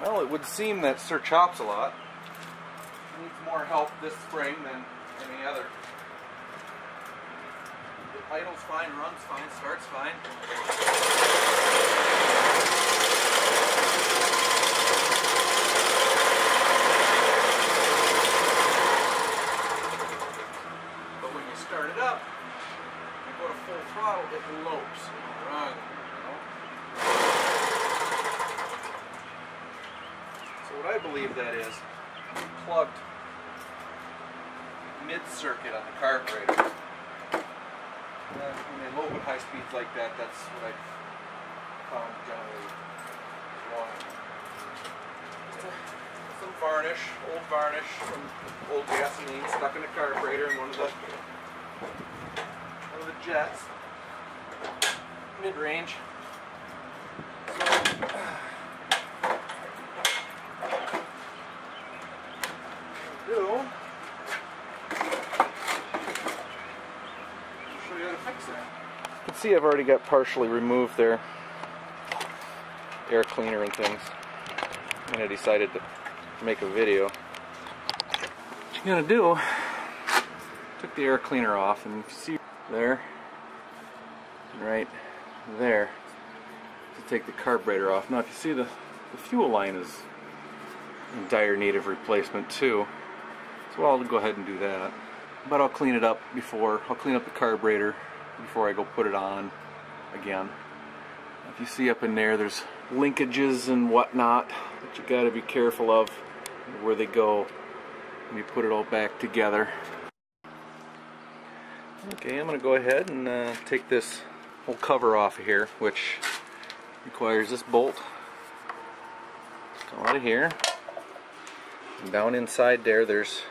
Well, it would seem that Sir Chopsalot needs more help this spring than any other. It idles fine, runs fine, starts fine. But when you start it up, you go to full throttle, it lopes and runs, you know? So what I believe that is, plugged mid-circuit on the carburetor. When they lope at high speeds like that, that's what I've found generally wrong. Some varnish, old varnish from old gasoline stuck in the carburetor in one of the jets, mid-range. You can see I've already got partially removed their air cleaner and things, and I decided to make a video. What you're gonna do, took the air cleaner off, and you can see there, right there, to take the carburetor off. Now if you see the fuel line is in dire need of replacement too, so I'll go ahead and do that. But I'll clean it up before, I'll clean up the carburetor before I go put it on again. If you see up in there, there's linkages and whatnot that you got to be careful of where they go when you put it all back together. Okay, I'm going to go ahead and take this whole cover off of here, which requires this bolt. Come out of here. And down inside there, there's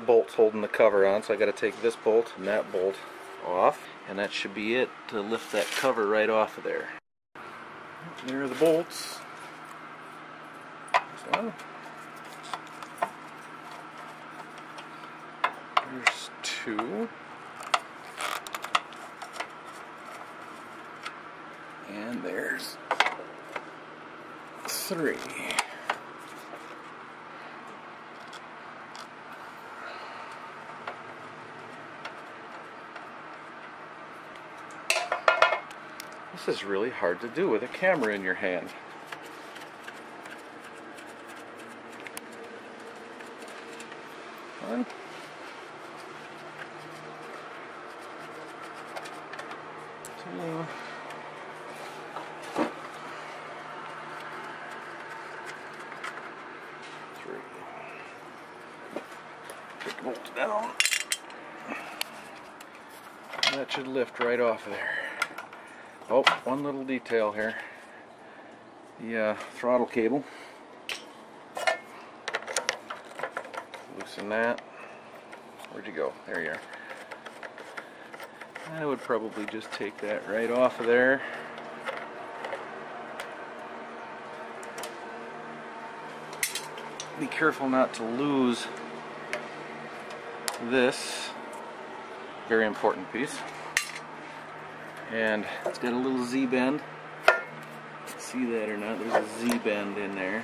bolts holding the cover on, so I got to take this bolt and that bolt off, and that should be it to lift that cover right off of there. There are the bolts. So, there's two, and there's three. This is really hard to do with a camera in your hand. One. Two. Three. Put the bolt down. That should lift right off of there. Oh, one little detail here. The throttle cable. Loosen that. Where'd you go? There you are. I would probably just take that right off of there. Be careful not to lose this very important piece. And it's got a little Z-bend. See that or not? There's a Z-bend in there.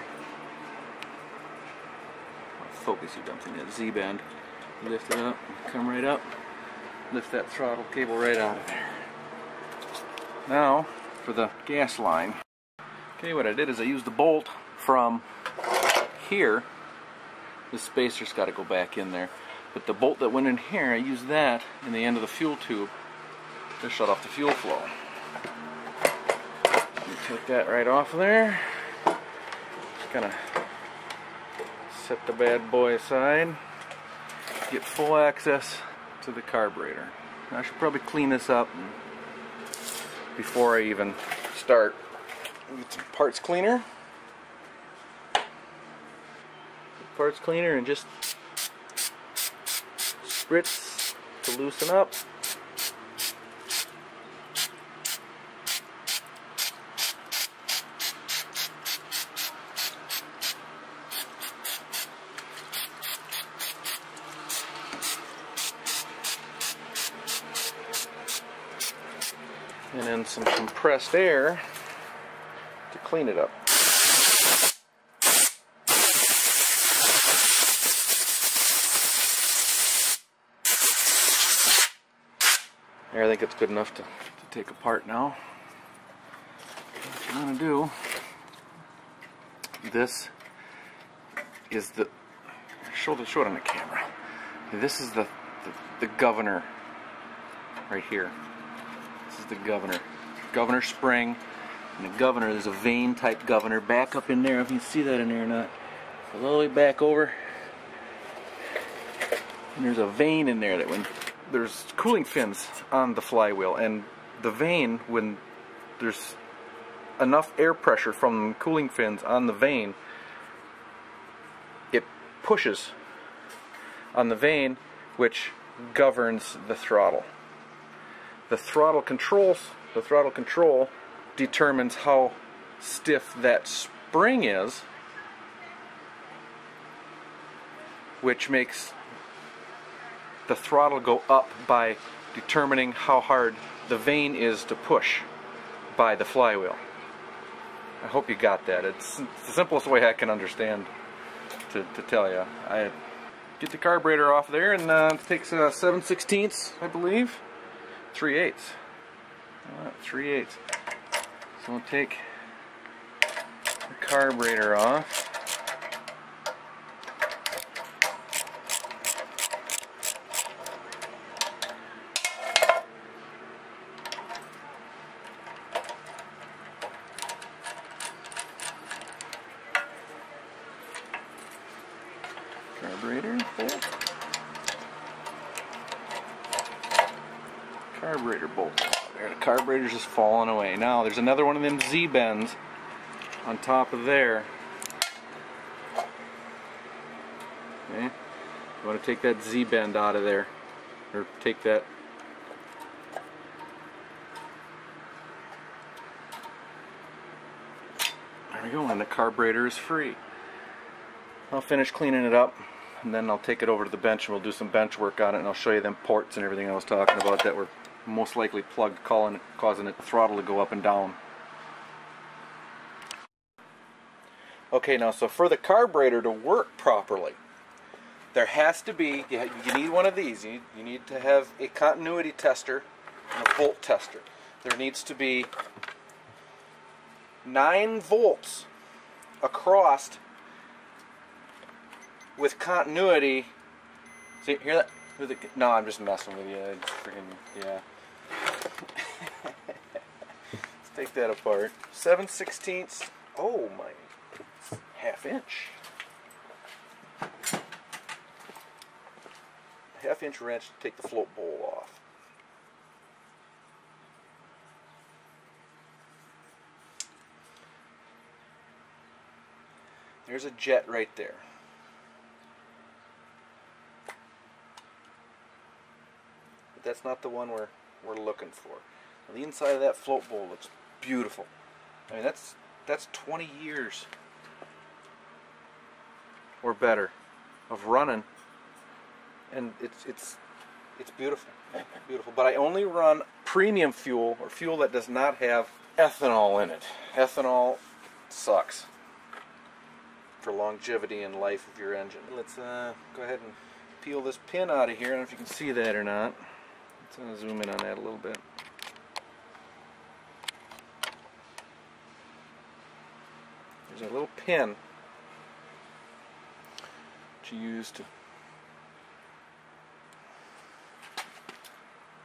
I'll focus you something. That Z-bend. Lift it up, come right up. Lift that throttle cable right out of there. Now for the gas line. Okay, what I did is I used the bolt from here. The spacer's got to go back in there. But the bolt that went in here, I used that in the end of the fuel tube to shut off the fuel flow. Let me take that right off of there. Just kind of set the bad boy aside. Get full access to the carburetor. Now, I should probably clean this up before I even start. Get some parts cleaner. Parts cleaner and just spritz to loosen up. And then some compressed air to clean it up. There, I think it's good enough to take apart now. What you want to do, this is the, show it on the camera. This is the governor right here. This is the governor spring, and the governor, there's a vane type governor back up in there, if you can see that in there or not. A little way back over, and there's a vane in there that when there's cooling fins on the flywheel, and the vane, when there's enough air pressure from cooling fins on the vane, it pushes on the vane, which governs the throttle. The throttle control determines how stiff that spring is, which makes the throttle go up by determining how hard the vane is to push by the flywheel. I hope you got that. It's the simplest way I can understand to tell you. I get the carburetor off there, and it takes 7/16, I believe, 3/8. 3/8. So we'll take the carburetor off. Carburetor bolt. Carburetor bolt. There, the carburetor's just falling away. Now there's another one of them Z-bends on top of there. Okay, you want to take that Z-bend out of there, or take that. There we go, and the carburetor is free. I'll finish cleaning it up, and then I'll take it over to the bench and we'll do some bench work on it, and I'll show you them ports and everything I was talking about that were most likely plugged, causing it, the throttle to go up and down. Okay, now so for the carburetor to work properly, there has to be, you need one of these. You need to have a continuity tester and a volt tester. There needs to be 9 volts across with continuity. See, hear that? No, I'm just messing with you. It's freaking, yeah. Let's take that apart. 7/16. Oh my, 1/2 inch. 1/2 inch wrench to take the float bowl off. There's a jet right there. But that's not the one we're looking for. Now, the inside of that float bowl looks beautiful. I mean, that's 20 years or better of running, and it's beautiful, beautiful. But I only run premium fuel, or fuel that does not have ethanol in it. Ethanol sucks for longevity and life of your engine. Let's go ahead and peel this pin out of here. I don't know if you can see that or not. Let's zoom in on that a little bit. There's a little pin that you use to,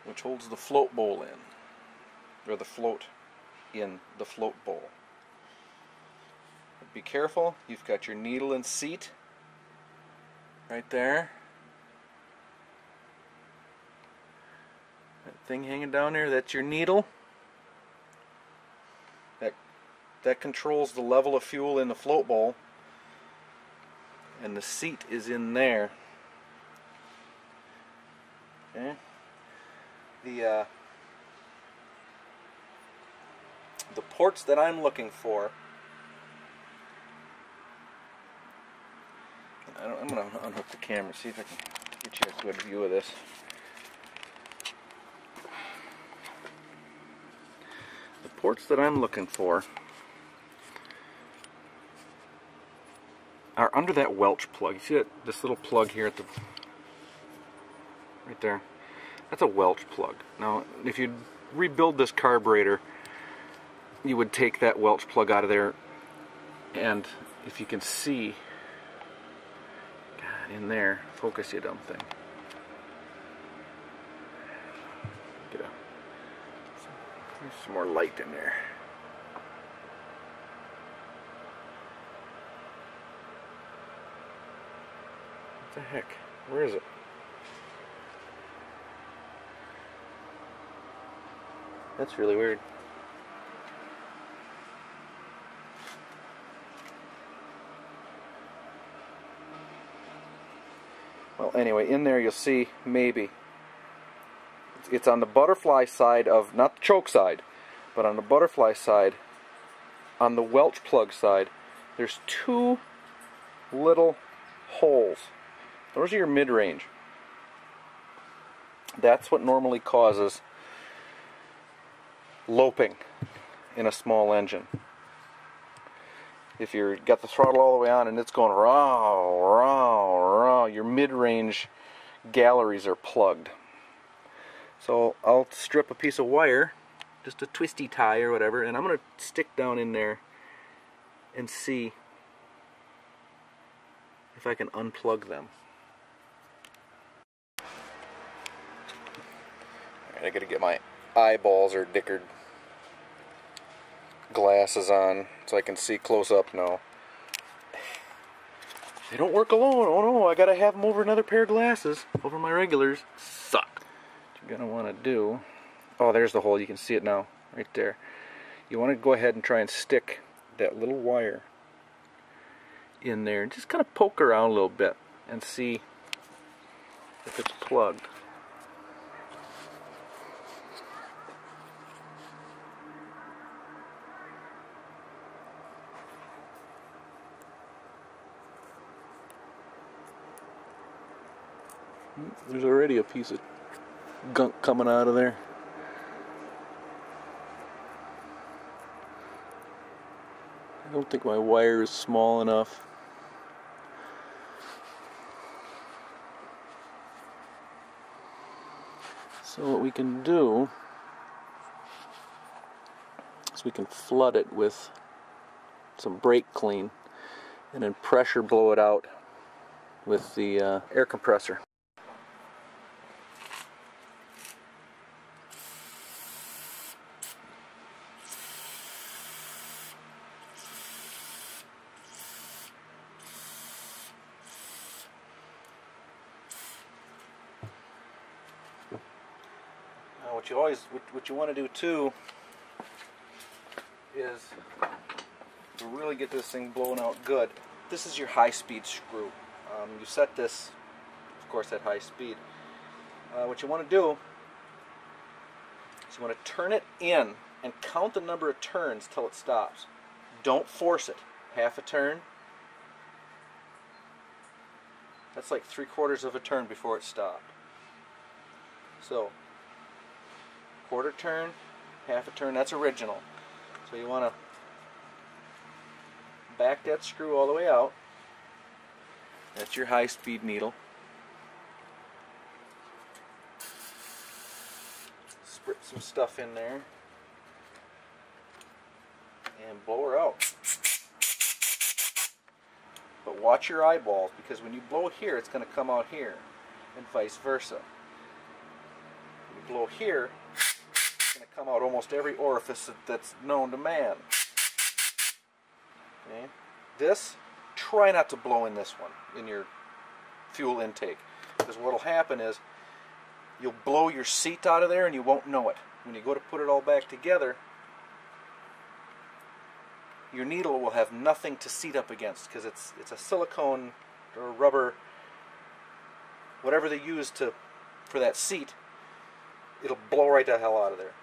which holds the float bowl in, or the float in the float bowl. But be careful, you've got your needle and seat right there. That thing hanging down there, that's your needle. That controls the level of fuel in the float bowl, and the seat is in there. Okay. The ports that I'm looking for, I'm going to unhook the camera, see if I can get you a good view of this. The ports that I'm looking for are under that Welch plug. You see that, this little plug here at the, right there? That's a Welch plug. Now, if you rebuild this carburetor, you would take that Welch plug out of there, and if you can see, God, in there, focus you dumb thing. There's some more light in there. What the heck? Where is it? That's really weird. Well, anyway, in there you'll see maybe it's on the butterfly side of, not the choke side, but on the butterfly side, on the Welch plug side, there's two little holes. Those are your mid-range. That's what normally causes loping in a small engine. If you've got the throttle all the way on and it's going raw, raw, raw, your mid-range galleries are plugged. So I'll strip a piece of wire, just a twisty tie or whatever, and I'm going to stick down in there and see if I can unplug them. Alright, I got to get my eyeballs or dickered glasses on so I can see close up now. They don't work alone. Oh no, I got to have them over another pair of glasses over my regulars. Suck. What you're going to want to do, oh, there's the hole, you can see it now right there. You want to go ahead and try and stick that little wire in there and just kind of poke around a little bit and see if it's plugged. There's already a piece of gunk coming out of there. I don't think my wire is small enough. So what we can do is we can flood it with some brake clean and then pressure blow it out with the air compressor. What you want to do too is to really get this thing blown out good. This is your high-speed screw. You set this, of course, at high speed. What you want to do is you want to turn it in and count the number of turns till it stops. Don't force it. Half a turn. That's like 3/4 of a turn before it stopped. So, quarter turn, half a turn, that's original. So you want to back that screw all the way out. That's your high-speed needle. Sprit some stuff in there and blow her out. But watch your eyeballs, because when you blow here, it's going to come out here, and vice versa. When you blow here, it's going to come out almost every orifice that's known to man. Okay? This, try not to blow in this one, in your fuel intake, because what will happen is you'll blow your seat out of there and you won't know it. When you go to put it all back together, your needle will have nothing to seat up against, because it's a silicone or rubber, whatever they use for that seat. It'll blow right the hell out of there.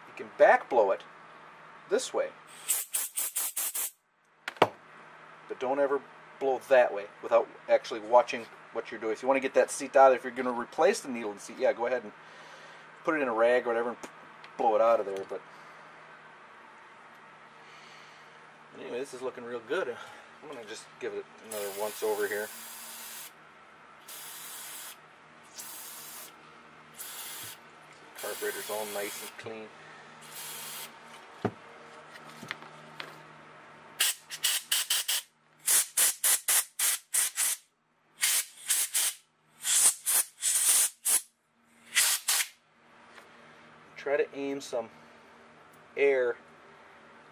You can back blow it this way, but don't ever blow that way without actually watching what you're doing. If you want to get that seat out, if you're going to replace the needle and seat, yeah, go ahead and put it in a rag or whatever and blow it out of there. But anyway, this is looking real good. I'm going to just give it another once over here. Carburetor's all nice and clean. Try to aim some air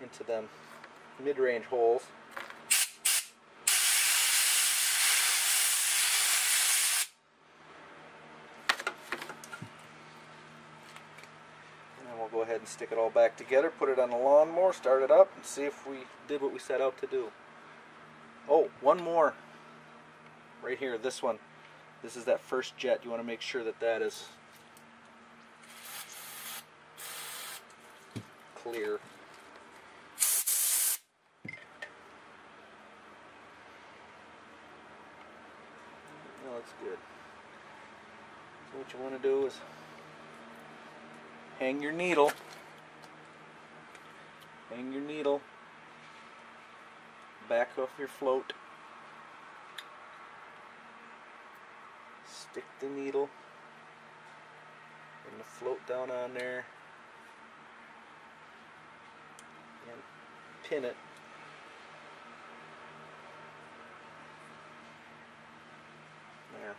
into them mid-range holes. And then we'll go ahead and stick it all back together, put it on the lawnmower, start it up, and see if we did what we set out to do. Oh, one more. Right here, this one. This is that first jet. You want to make sure that that is clear. No, that's good. So what you want to do is hang your needle. Hang your needle back off your float. Stick the needle and the float down on there. And pin it. There.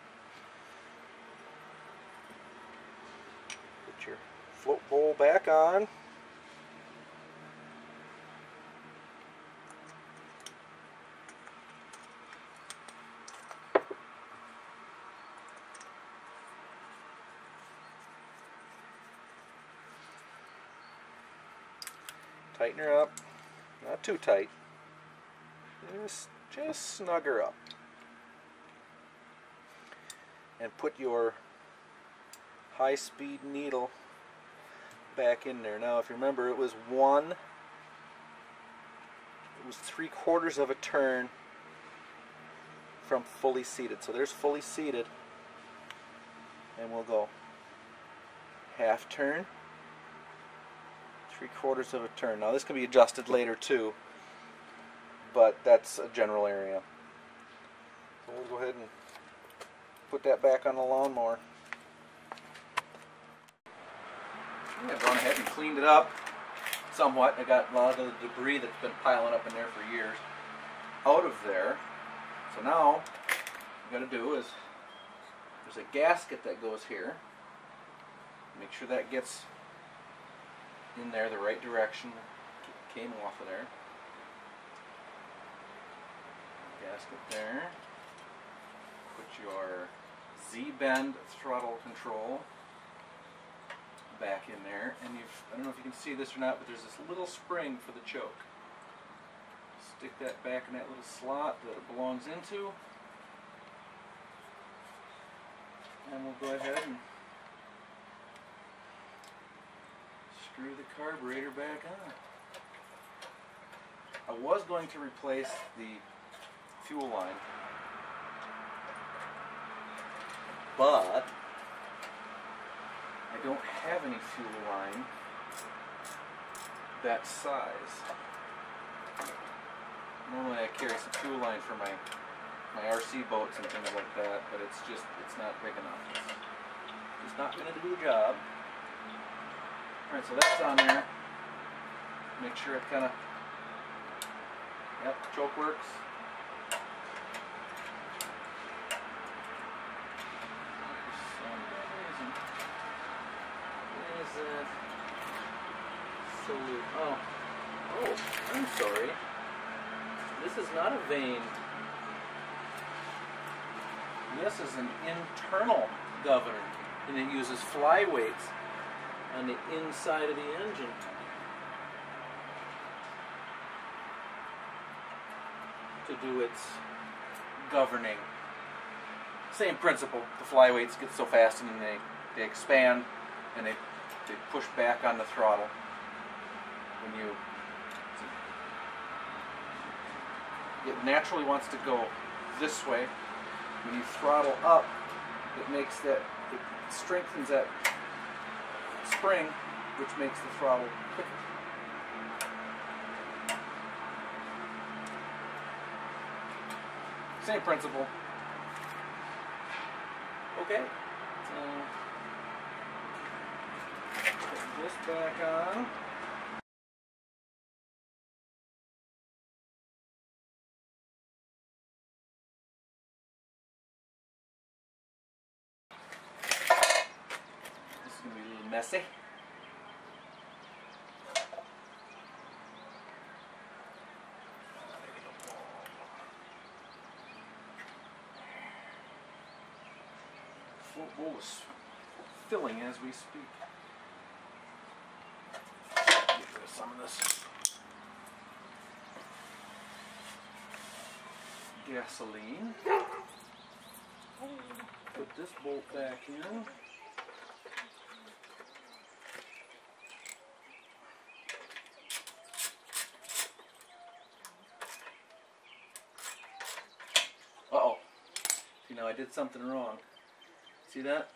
Put your float bowl back on. Tighten her up, not too tight, just snug her up. And put your high-speed needle back in there. Now if you remember, it was 3/4 of a turn from fully seated. So there's fully seated, and we'll go half turn, 3/4 of a turn. Now this can be adjusted later too, but that's a general area. So we'll go ahead and put that back on the lawnmower. I've gone ahead and cleaned it up somewhat. I got a lot of the debris that's been piling up in there for years out of there. So now what I'm going to do is, there's a gasket that goes here. Make sure that gets in there the right direction. Came off of there. Gasket there. Put your Z-bend throttle control back in there, and I don't know if you can see this or not, but there's this little spring for the choke. Stick that back in that little slot that it belongs into, and we'll go ahead and screw the carburetor back on. I was going to replace the fuel line, but I don't have any fuel line that size. Normally I carry some fuel line for my RC boats and things like that, but it's not big enough. It's not going to do the job. Alright, so that's on there. Make sure it kind of, yep, choke works. Salute. Oh, I'm sorry. This is not a vane. This is an internal governor, and it uses flyweights on the inside of the engine. To do its governing. Same principle. The flyweights get so fast and then they expand and they push back on the throttle. When it naturally wants to go this way. When you throttle up, it strengthens that spring, which makes the throttle quicker. Same principle. Okay. So put this back on. This is going to be a little messy. Float bowl is filling as we speak. Get rid of some of this gasoline. Put this bolt back in. Uh-oh. See, now I did something wrong. See that?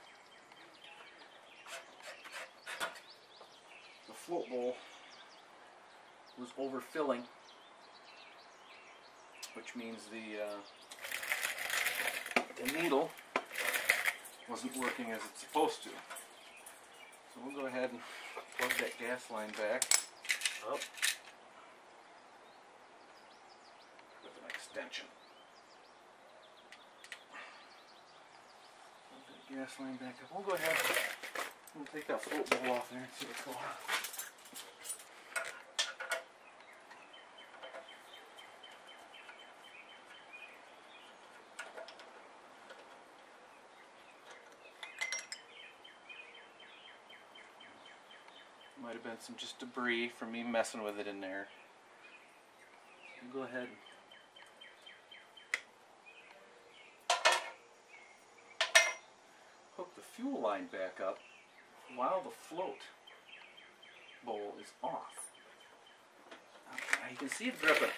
The float bowl was overfilling, which means the needle wasn't working as it's supposed to. So we'll go ahead and plug that gas line back up with an extension. Gas line back up. We'll go ahead and take that float bowl off there and see what's going on. Might have been some just debris from me messing with it in there. We'll go ahead and hook the fuel line back up while the float bowl is off. Okay, you can see it dripping.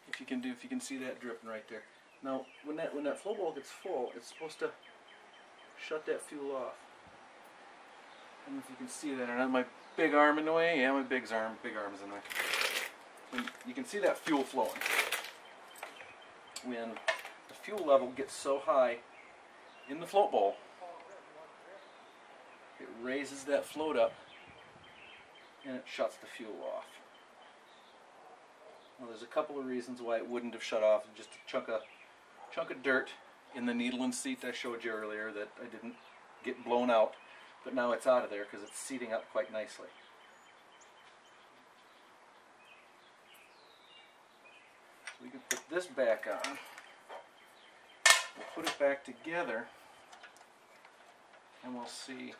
If you can see that dripping right there. Now, when that float bowl gets full, it's supposed to shut that fuel off. I don't know if you can see that or not. My big arm in the way? Yeah, my big arm is in the way. When you can see that fuel flowing. When the fuel level gets so high in the float bowl, it raises that float up and it shuts the fuel off. Well, there's a couple of reasons why it wouldn't have shut off. Just a chunk of dirt in the needle and seat I showed you earlier that I didn't get blown out, but now it's out of there because it's seating up quite nicely. So we can put this back on. We'll put it back together and we'll see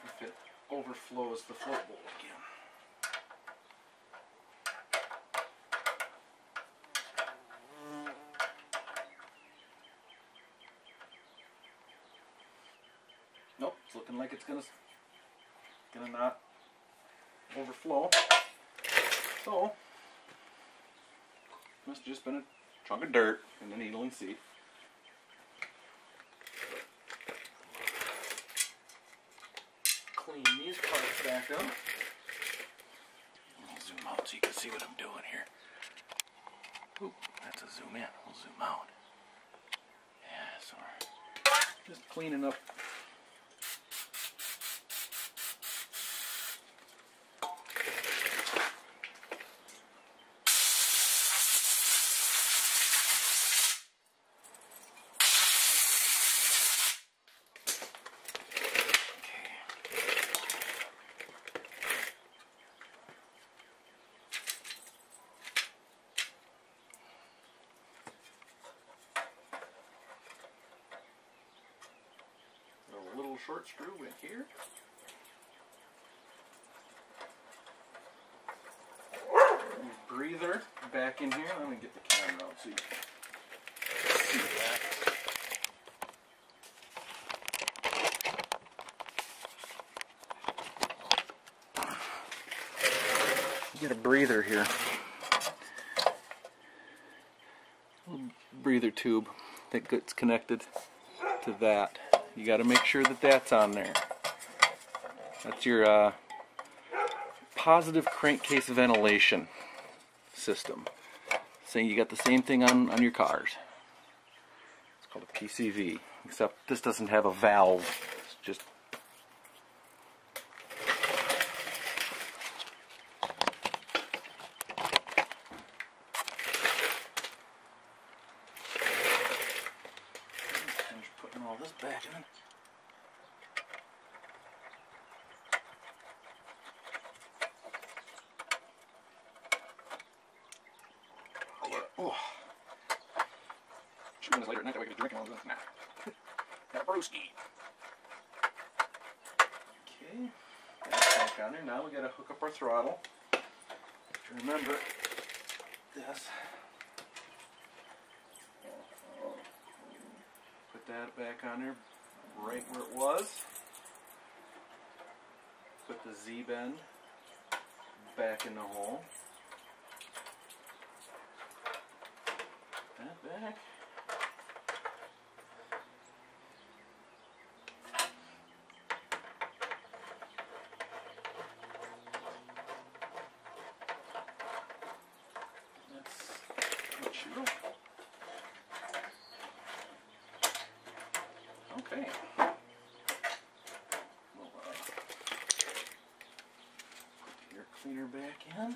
if it overflows the float bowl again. Nope, it's looking like it's gonna not overflow. So must have just been a chunk of dirt in the needle and seat. Clean these parts back up. I'll zoom out so you can see what I'm doing here. Oop, that's a zoom in. We'll zoom out. Yeah, so we're just cleaning up. Short screw in here. Breather back in here. Let me get the camera out so you can see that. Get a breather here. A little breather tube that gets connected to that. You got to make sure that that's on there. That's your positive crankcase ventilation. system. So you got the same thing on your cars. It's called a PCV, except this doesn't have a valve. It's just putting all this back in. Oh. 2 minutes later at night, that way I could drink all this. Nah. Got a brewski. Okay. That's back on there. Now we gotta hook up our throttle. Remember this. Put that back on there, right where it was. Put the Z-bend back in the hole. That back. Let's shoot it. Okay. We'll put the air cleaner back in.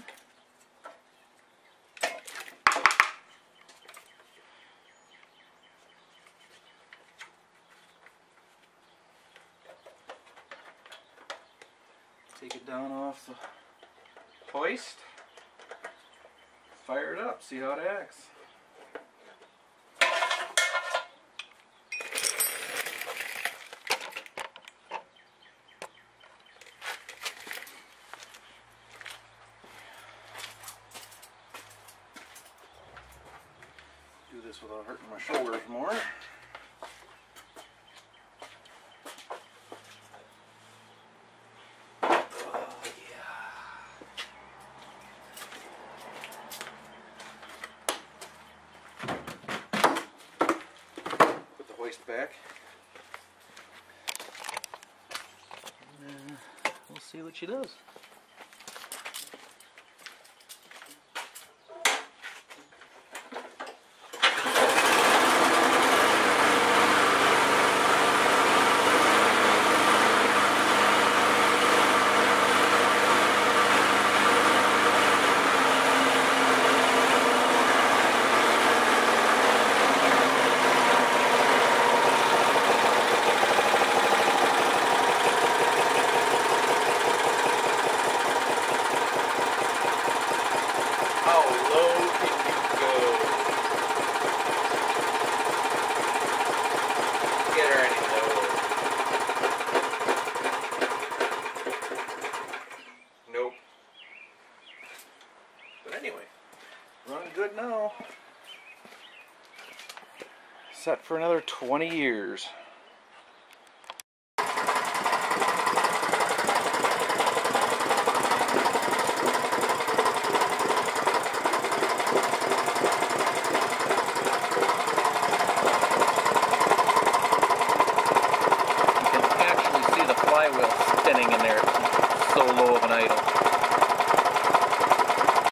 Take it down off the hoist. Fire it up, see how it acts. Do this without hurting my shoulders more. Back. And we'll see what she does. How low can you go? Get her any lower. Nope. But anyway, running good now. Set for another 20 years.